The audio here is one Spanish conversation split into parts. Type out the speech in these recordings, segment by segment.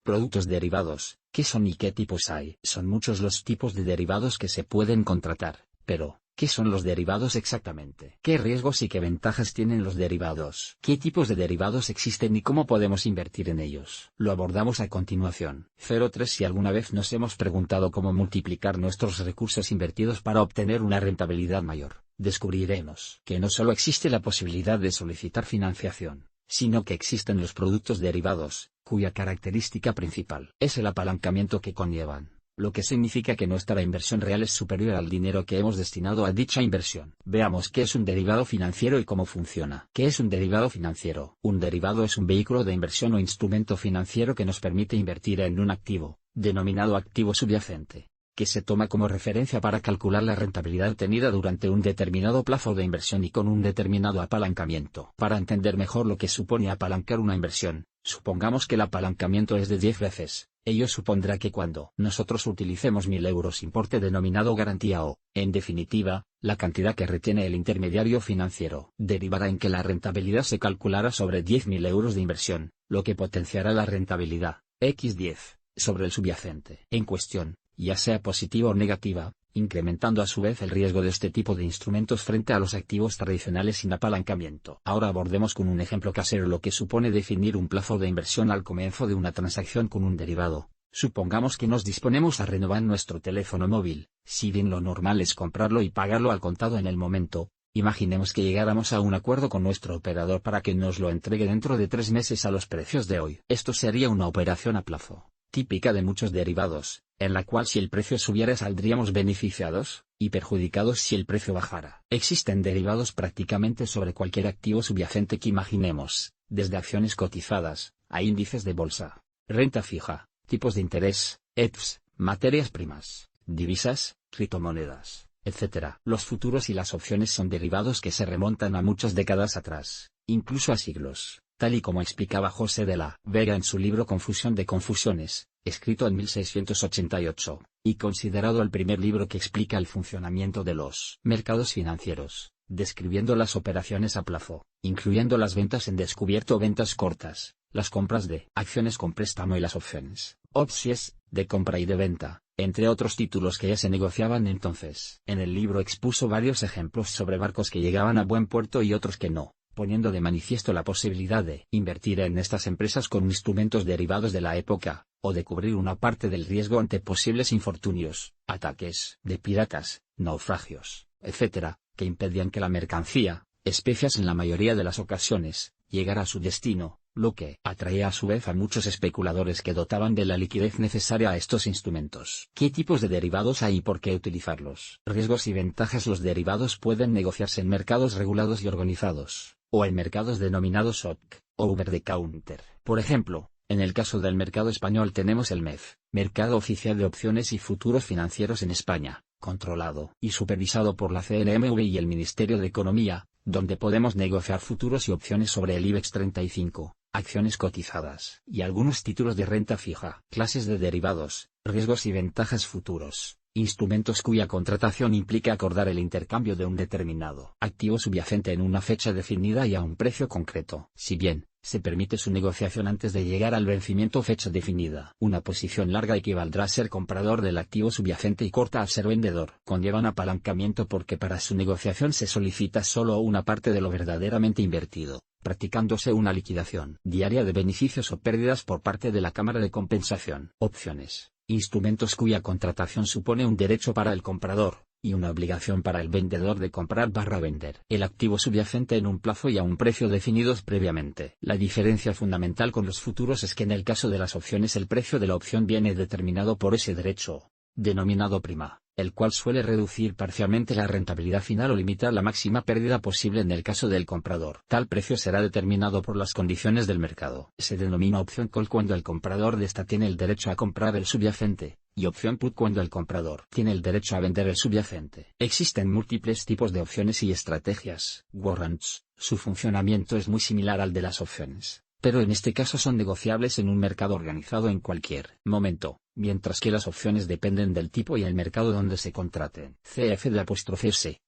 Productos derivados, ¿qué son y qué tipos hay? Son muchos los tipos de derivados que se pueden contratar, pero, ¿qué son los derivados exactamente? ¿Qué riesgos y qué ventajas tienen los derivados? ¿Qué tipos de derivados existen y cómo podemos invertir en ellos? Lo abordamos a continuación. 03. Si alguna vez nos hemos preguntado cómo multiplicar nuestros recursos invertidos para obtener una rentabilidad mayor, descubriremos que no solo existe la posibilidad de solicitar financiación, sino que existen los productos derivados, cuya característica principal es el apalancamiento que conllevan, lo que significa que nuestra inversión real es superior al dinero que hemos destinado a dicha inversión. Veamos qué es un derivado financiero y cómo funciona. ¿Qué es un derivado financiero? Un derivado es un vehículo de inversión o instrumento financiero que nos permite invertir en un activo, denominado activo subyacente, que se toma como referencia para calcular la rentabilidad obtenida durante un determinado plazo de inversión y con un determinado apalancamiento. Para entender mejor lo que supone apalancar una inversión, supongamos que el apalancamiento es de 10 veces. Ello supondrá que cuando nosotros utilicemos 1.000 euros importe denominado garantía o, en definitiva, la cantidad que retiene el intermediario financiero, derivará en que la rentabilidad se calculará sobre 10.000 euros de inversión, lo que potenciará la rentabilidad, X10, sobre el subyacente en cuestión, ya sea positiva o negativa, incrementando a su vez el riesgo de este tipo de instrumentos frente a los activos tradicionales sin apalancamiento. Ahora abordemos con un ejemplo casero lo que supone definir un plazo de inversión al comienzo de una transacción con un derivado. Supongamos que nos disponemos a renovar nuestro teléfono móvil. Si bien lo normal es comprarlo y pagarlo al contado en el momento, imaginemos que llegáramos a un acuerdo con nuestro operador para que nos lo entregue dentro de 3 meses a los precios de hoy. Esto sería una operación a plazo, típica de muchos derivados, en la cual si el precio subiera saldríamos beneficiados, y perjudicados si el precio bajara. Existen derivados prácticamente sobre cualquier activo subyacente que imaginemos, desde acciones cotizadas, a índices de bolsa, renta fija, tipos de interés, ETFs, materias primas, divisas, criptomonedas, etc. Los futuros y las opciones son derivados que se remontan a muchas décadas atrás, incluso a siglos, tal y como explicaba José de la Vega en su libro Confusión de Confusiones, escrito en 1688, y considerado el primer libro que explica el funcionamiento de los mercados financieros, describiendo las operaciones a plazo, incluyendo las ventas en descubierto o ventas cortas, las compras de acciones con préstamo y las opciones, opciones, de compra y de venta, entre otros títulos que ya se negociaban entonces. En el libro expuso varios ejemplos sobre barcos que llegaban a buen puerto y otros que no, poniendo de manifiesto la posibilidad de invertir en estas empresas con instrumentos derivados de la época, o de cubrir una parte del riesgo ante posibles infortunios, ataques de piratas, naufragios, etc., que impedían que la mercancía, especias en la mayoría de las ocasiones, llegara a su destino, lo que atraía a su vez a muchos especuladores que dotaban de la liquidez necesaria a estos instrumentos. ¿Qué tipos de derivados hay y por qué utilizarlos? Riesgos y ventajas. Los derivados pueden negociarse en mercados regulados y organizados, o en mercados denominados OTC, o over the counter. Por ejemplo, en el caso del mercado español tenemos el MEF, Mercado Oficial de Opciones y Futuros Financieros en España, controlado y supervisado por la CNMV y el Ministerio de Economía, donde podemos negociar futuros y opciones sobre el IBEX 35, acciones cotizadas y algunos títulos de renta fija. Clases de derivados, riesgos y ventajas. Futuros, instrumentos cuya contratación implica acordar el intercambio de un determinado activo subyacente en una fecha definida y a un precio concreto. Si bien se permite su negociación antes de llegar al vencimiento o fecha definida, una posición larga equivaldrá a ser comprador del activo subyacente y corta a ser vendedor. Conllevan apalancamiento porque para su negociación se solicita solo una parte de lo verdaderamente invertido, practicándose una liquidación diaria de beneficios o pérdidas por parte de la Cámara de Compensación. Opciones, instrumentos cuya contratación supone un derecho para el comprador, y una obligación para el vendedor de comprar/vender el activo subyacente en un plazo y a un precio definidos previamente. La diferencia fundamental con los futuros es que en el caso de las opciones el precio de la opción viene determinado por ese derecho, denominado prima, el cual suele reducir parcialmente la rentabilidad final o limitar la máxima pérdida posible en el caso del comprador. Tal precio será determinado por las condiciones del mercado. Se denomina opción call cuando el comprador de esta tiene el derecho a comprar el subyacente, y opción put cuando el comprador tiene el derecho a vender el subyacente. Existen múltiples tipos de opciones y estrategias. Warrants, su funcionamiento es muy similar al de las opciones, pero en este caso son negociables en un mercado organizado en cualquier momento, mientras que las opciones dependen del tipo y el mercado donde se contraten. CF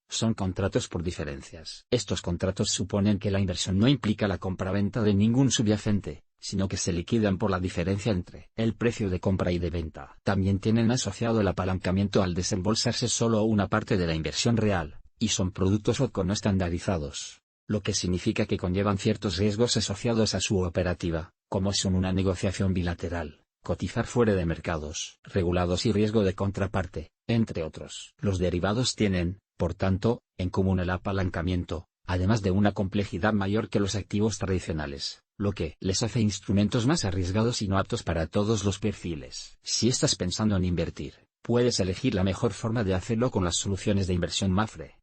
son contratos por diferencias. Estos contratos suponen que la inversión no implica la compraventa de ningún subyacente, sino que se liquidan por la diferencia entre el precio de compra y de venta. También tienen asociado el apalancamiento al desembolsarse solo una parte de la inversión real, y son productos OTCO no estandarizados, lo que significa que conllevan ciertos riesgos asociados a su operativa, como son una negociación bilateral, cotizar fuera de mercados regulados y riesgo de contraparte, entre otros. Los derivados tienen, por tanto, en común el apalancamiento, además de una complejidad mayor que los activos tradicionales, lo que les hace instrumentos más arriesgados y no aptos para todos los perfiles. Si estás pensando en invertir, puedes elegir la mejor forma de hacerlo con las soluciones de inversión Mapfre.